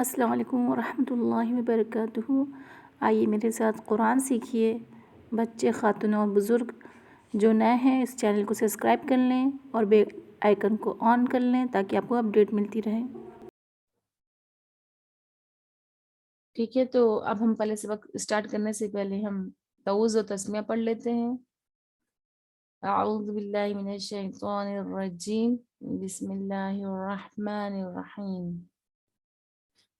السلام علیکم ورحمۃ اللہ وبرکاتہ۔ آئیے میرے ساتھ قرآن سیکھیے۔ بچے، خاتون اور بزرگ جو نئے ہیں اس چینل کو سبسکرائب کر لیں اور بیل آئیکن کو آن کر لیں تاکہ آپ کو اپڈیٹ ملتی رہے۔ ٹھیک ہے، تو اب ہم پہلے سبق اسٹارٹ کرنے سے پہلے ہم تعوذ و تسمیہ پڑھ لیتے ہیں۔ اعوذ باللہ من الشیطان الرجیم، بسم اللہ الرحمن الرحیم،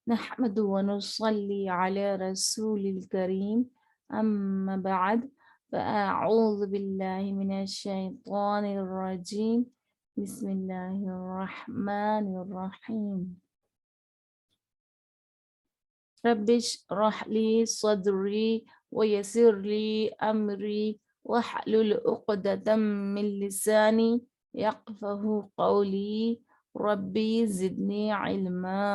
نحمد ونصلی علی رسول الکریم، اما بعد فاعوذ باللہ من الشیطان الرجیم، بسم اللہ الرحمن الرحیم، رب اشرح لي صدري ويسر لي أمري واحلل عقدة من لساني يفقهوا قولي، ربي زدني علما،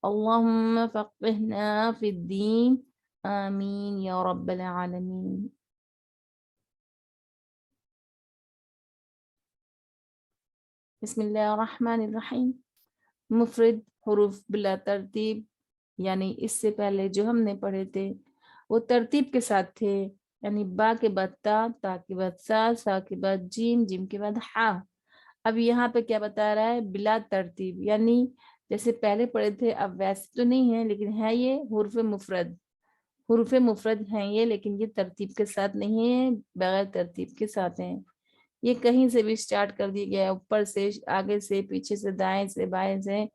اللهم فقهنا في الدين، آمين يا رب العالمين۔ بسم اللہ الرحمن الرحیم۔ مفرد حروف بلا ترتیب، یعنی اس سے پہلے جو ہم نے پڑھے تھے وہ ترتیب کے ساتھ تھے، یعنی با کے بعد تا، تا کے بعد سا، سا کے بعد جیم، جیم کے بعد ہا۔ اب یہاں پہ کیا بتا رہا ہے؟ بلا ترتیب، یعنی جیسے پہلے پڑھے تھے اب ویسے تو نہیں ہے، لیکن ہے یہ حروف مفرد، حروف مفرد ہیں یہ، لیکن یہ ترتیب کے ساتھ نہیں ہے، بغیر ترتیب کے ساتھ ہیں۔ یہ کہیں سے بھی سٹارٹ کر دی گیا، اوپر سے، آگے سے، پیچھے سے، دائیں سے، بائیں سے،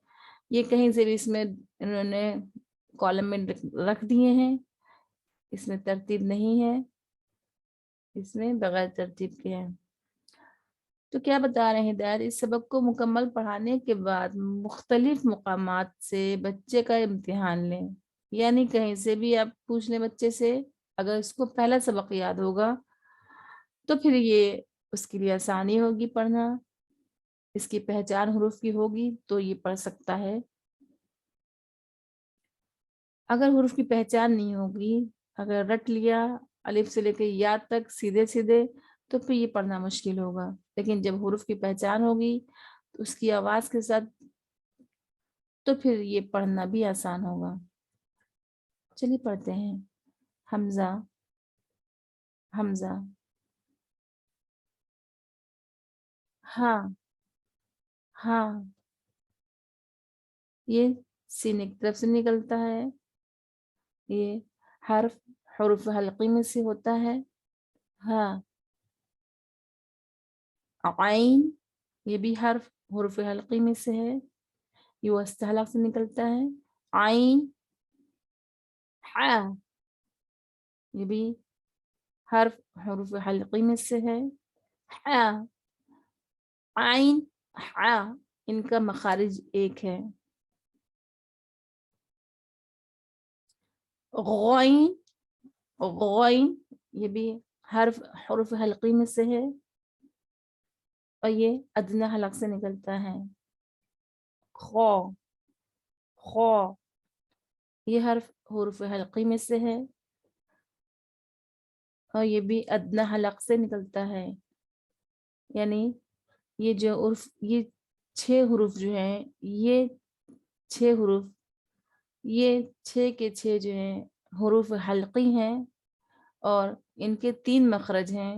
یہ کہیں سے بھی اس میں انہوں نے کالم میں رکھ دیے ہیں، اس میں ترتیب نہیں ہے، اس میں بغیر ترتیب کے ہیں۔ تو کیا بتا رہے ہیں ہدایت؟ اس سبق کو مکمل پڑھانے کے بعد مختلف مقامات سے بچے کا امتحان لیں، یعنی کہیں سے بھی آپ پوچھ لیں بچے سے، اگر اس کو پہلا سبق یاد ہوگا تو پھر یہ اس کے لیے آسانی ہوگی پڑھنا، اس کی پہچان حروف کی ہوگی تو یہ پڑھ سکتا ہے۔ اگر حروف کی پہچان نہیں ہوگی، اگر رٹ لیا الف سے لے کے یا تک سیدھے سیدھے، تو پھر یہ پڑھنا مشکل ہوگا، لیکن جب حروف کی پہچان ہوگی تو اس کی آواز کے ساتھ تو پھر یہ پڑھنا بھی آسان ہوگا۔ چلیے پڑھتے ہیں۔ حمزہ، حمزہ، ہاں، ہاں، یہ سینے کی طرف سے نکلتا ہے، یہ حرف حروف حلقی میں سے ہوتا ہے۔ ہاں، عین، یہ بھی حرف حروف حلقی میں سے ہے، یہ وسط حلق سے نکلتا ہے۔ عین، ہا، یہ بھی حرف حروف حلقی میں سے ہے۔ ہا، عین، ہا، ان کا مخارج ایک ہے۔ غین، غین، یہ بھی حرف حروف حلقی میں سے ہے اور یہ ادنی حلق سے نکلتا ہے۔ خو، خو، یہ حرف حروف حلقی میں سے ہے اور یہ بھی ادنی حلق سے نکلتا ہے، یعنی یہ جو عرف، یہ 6 حروف جو ہیں، یہ 6 حروف، یہ 6 کے 6 جو ہیں حروف حلقی ہیں اور ان کے 3 مخرج ہیں۔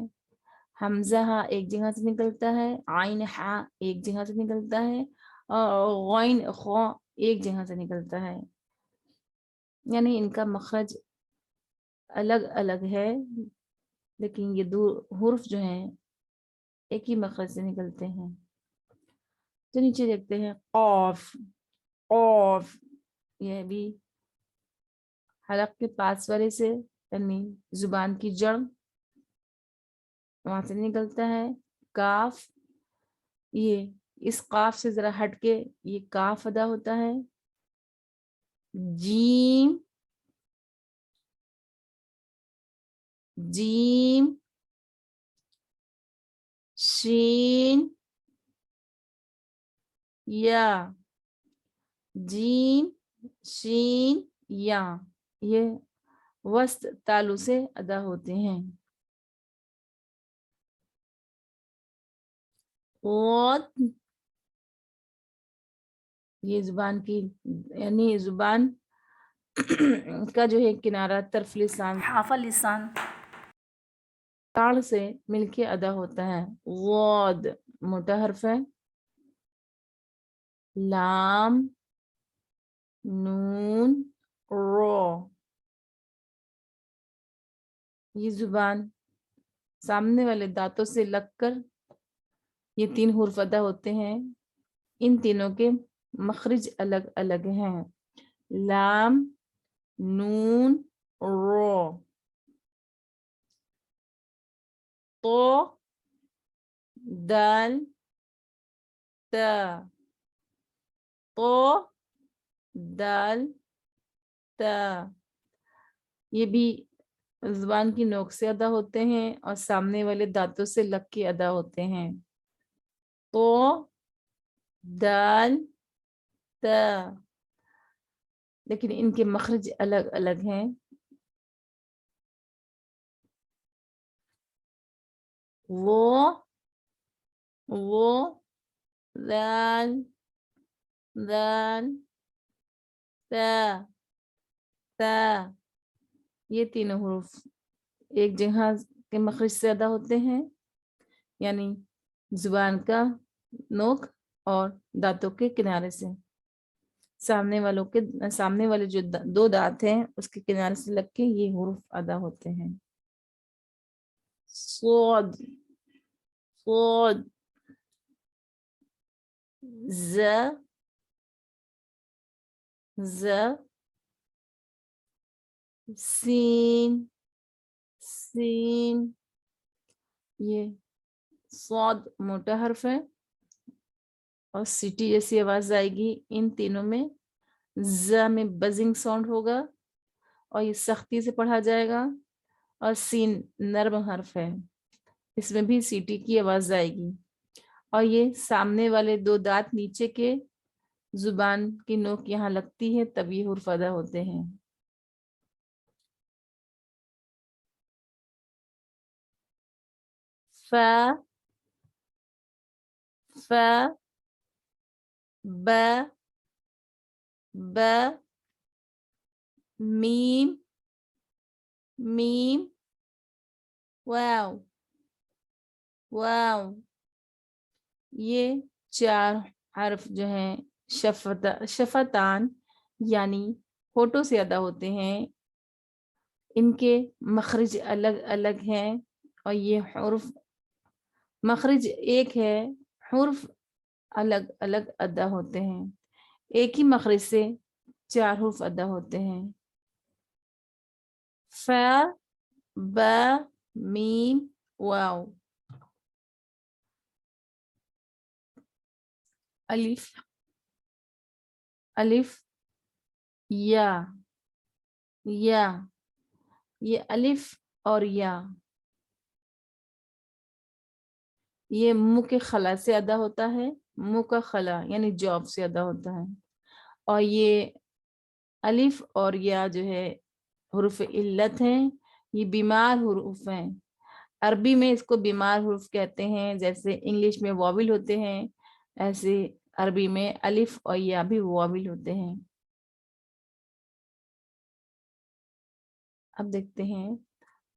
حمزہ ہا ایک جگہ سے نکلتا ہے، عین ہا ایک جگہ سے نکلتا ہے اور غین خو ایک جگہ سے نکلتا ہے، یعنی ان کا مخرج الگ الگ ہے، لیکن یہ دو حروف جو ہیں ایک ہی مخرج سے نکلتے ہیں۔ تو نیچے دیکھتے ہیں قاف، قاف، یہ بھی حلق کے پاس والے سے، یعنی زبان کی جڑ وہاں سے نکلتا ہے۔ کاف، یہ اس قاف سے ذرا ہٹ کے یہ کاف ادا ہوتا ہے۔ جیم، جیم، شین، یا، جیم، شین، یا، یہ وسط تالو سے ادا ہوتے ہیں۔ غوت، یہ زبان کی یعنی زبان کا جو ہے کنارہ طرف لسان حرف اللسان تاڑ سے مل کے ادا ہوتا ہے. غاد موٹا حرف ہے. لام نون رو. یہ زبان سامنے والے دانتوں سے لگ کر یہ 3 حروف ادا ہوتے ہیں. ان تینوں کے مخرج الگ الگ ہیں. لام نون رو. تو دال تا. تو دال تا. یہ بھی زبان کی نوک سے ادا ہوتے ہیں اور سامنے والے دانتوں سے لگ کے ادا ہوتے ہیں. تو دال تا. لیکن ان کے مخرج الگ الگ ہیں. وہ دال دال تا تا. یہ تینوں حروف ایک جگہ کے مخرج سے ادا ہوتے ہیں یعنی زبان کا نوک اور دانتوں کے کنارے سے. سامنے والے جو 2 دانت ہیں اس کے کنارے سے لگ کے یہ حروف ادا ہوتے ہیں. صاد صاد. ز ز. سین سین. یہ صاد موٹا حرف ہے اور سیٹی جیسی آواز آئے گی. ان تینوں میں ز میں بزنگ ساؤنڈ ہوگا اور یہ سختی سے پڑھا جائے گا. اور سین نرم حرف ہے, اس میں بھی سیٹی کی آواز آئے گی. اور یہ سامنے والے 2 دانت نیچے کے زبان کی نوک یہاں لگتی ہے تب یہ حروف ادا ہوتے ہیں. ف ف ب ب میم میم واو واو. یہ 4 حرف جو ہیں شفتان یعنی ہونٹوں سے ادا ہوتے ہیں. ان کے مخرج الگ الگ ہیں اور یہ حروف مخرج ایک ہے, حروف الگ الگ ادا ہوتے ہیں. ایک ہی مخرج سے 4 حروف ادا ہوتے ہیں. ف ب میم واو. الف الف یا یا. یہ الف اور یا یہ منہ کے خلا سے ادا ہوتا ہے. منہ کا خلا یعنی جوب سے ادا ہوتا ہے. اور یہ الف اور یا جو ہے حروف علت ہیں. یہ بیمار حروف ہیں. عربی میں اس کو بیمار حروف کہتے ہیں. جیسے انگلش میں واول ہوتے ہیں ایسے عربی میں الف اور یا بھی واول ہوتے ہیں. اب دیکھتے ہیں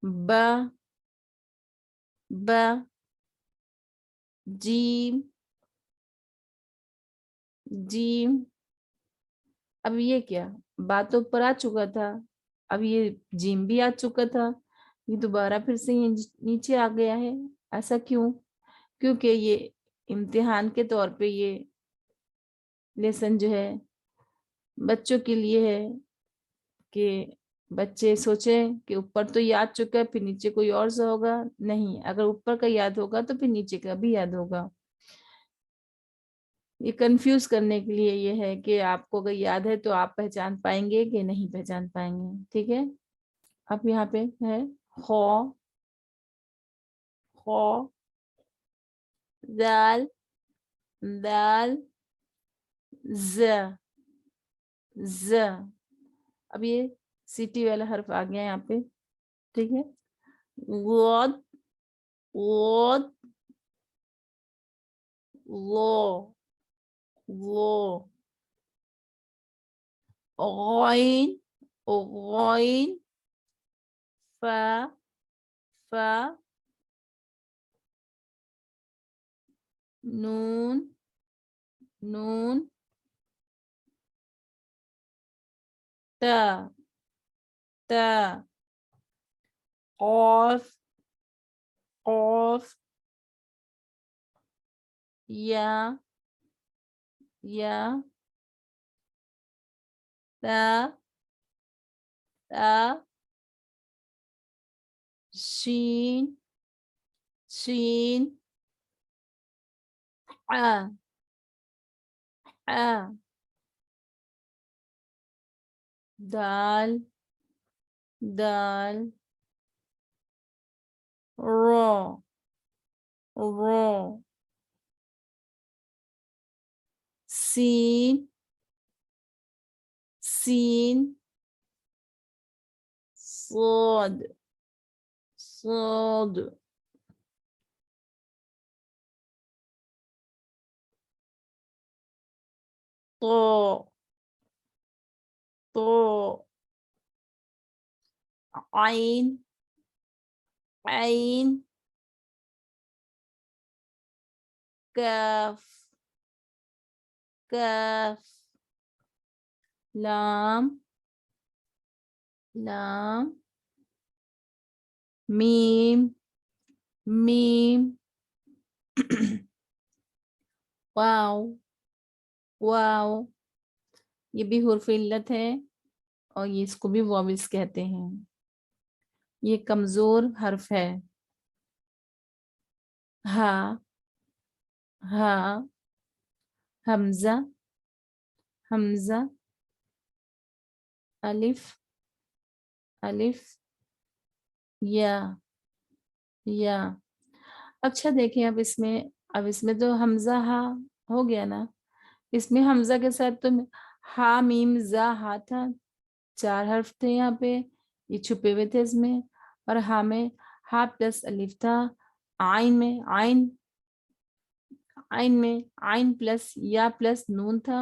ب ب جیم جیم. اب یہ کیا بات تو پر آ چکا تھا, اب یہ جیم بھی آ چکا تھا, یہ دوبارہ پھر سے یہ نیچے آ گیا ہے. ایسا کیوں؟ کیونکہ یہ امتحان کے طور پہ یہ لیسن جو ہے بچوں کے لیے ہے کہ بچے سوچیں کہ اوپر تو یاد چکا ہے پھر نیچے کوئی اور سا ہوگا. نہیں, اگر اوپر کا یاد ہوگا تو پھر نیچے کا بھی یاد ہوگا. یہ کنفیوز کرنے کے لیے یہ ہے کہ آپ کو اگر یاد ہے تو آپ پہچان پائیں گے کہ نہیں پہچان پائیں گے. ٹھیک ہے, اب یہاں پہ ہے خو خو دال دال ز ز. اب یہ سیٹی والا حرف آ گیا یہاں پہ. ٹھیک ہے, غود غود وہ غين غين فا فا نون نون تا تا قاف قاف یا یا تا تا شین شین ع ع دال دال را را سین سین صاد صاد طا طا عين عين كاف كاف لام لام میم میم واو واو یہ بھی حرف علت ہے اور یہ اس کو بھی واویلز کہتے ہیں. یہ کمزور حرف ہے. ہا ہا حمزہ حمزہ الف الف یا یا. اچھا دیکھیں اب اس میں تو حمزہ ہا ہو گیا نا. اس میں حمزہ کے ساتھ تو ہا میم زا ہا تھا. 4 حرف تھے یہاں پہ. یہ چھپے ہوئے تھے اس میں. اور ہا میں ہا پلس الف تھا. عین میں عین پلس یا پلس نون تھا.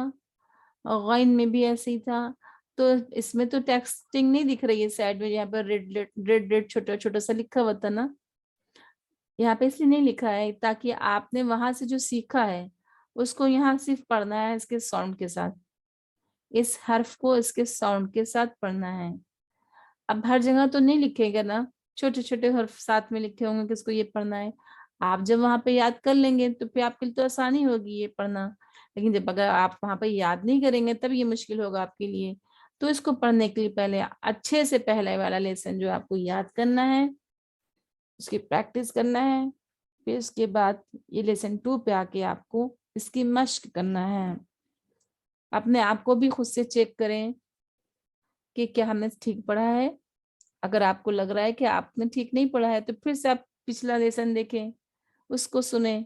اور غین میں بھی ایسے ہی تھا. تو اس میں تو ٹیکسٹنگ نہیں دکھ رہی ہے سائڈ میں. یہاں پر ریڈ چھوٹا چھوٹا سا لکھا ہوا تھا نا. یہاں پہ اس لیے نہیں لکھا ہے تاکہ آپ نے وہاں سے جو سیکھا ہے اس کو یہاں صرف پڑھنا ہے اس کے ساؤنڈ کے ساتھ. اس حرف کو اس کے ساؤنڈ کے ساتھ پڑھنا ہے. اب ہر جگہ تو نہیں لکھے گا نا. چھوٹے چھوٹے حرف ساتھ میں لکھے ہوں گے کہ اس کو یہ پڑھنا ہے. آپ جب وہاں پہ یاد کر لیں گے تو پھر آپ کے لیے تو آسانی ہوگی یہ پڑھنا. لیکن جب اگر آپ وہاں پہ یاد نہیں کریں گے تب یہ مشکل ہوگا آپ کے لیے. تو اس کو پڑھنے کے لیے پہلے اچھے سے پہلے والا لیسن جو آپ کو یاد کرنا ہے اس کی پریکٹس کرنا ہے. پھر اس کے بعد یہ لیسن 2 پہ آ کے آپ کو اس کی مشق کرنا ہے. اپنے آپ کو بھی خود سے چیک کریں کہ کیا ہم نے ٹھیک پڑھا ہے. اگر آپ کو لگ رہا ہے کہ آپ نے ٹھیک نہیں پڑھا ہے تو پھر سے آپ پچھلا لیسن دیکھیں, اس کو سنیں.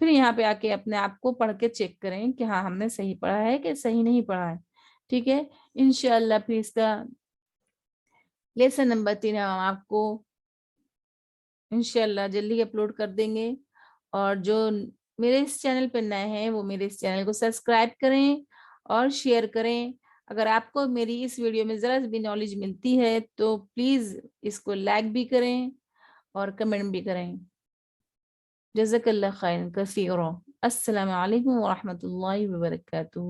پھر یہاں پہ آ کے اپنے آپ کو پڑھ کے چیک کریں کہ ہاں ہم نے صحیح پڑھا ہے کہ صحیح نہیں پڑھا ہے. ٹھیک ہے. انشاءاللہ پھر اس کا لیسن نمبر 3 ہم آپ کو انشاءاللہ جلدی اپلوڈ کر دیں گے. اور جو میرے اس چینل پہ نئے ہیں وہ میرے اس چینل کو سبسکرائب کریں اور شیئر کریں. اگر آپ کو میری اس ویڈیو میں ذرا بھی نالج ملتی ہے تو پلیز اس کو لائک بھی کریں اور کمنٹ بھی کریں. جزاک اللہ خیر کثیرا. السلام علیکم ورحمۃ اللہ وبرکاتہ.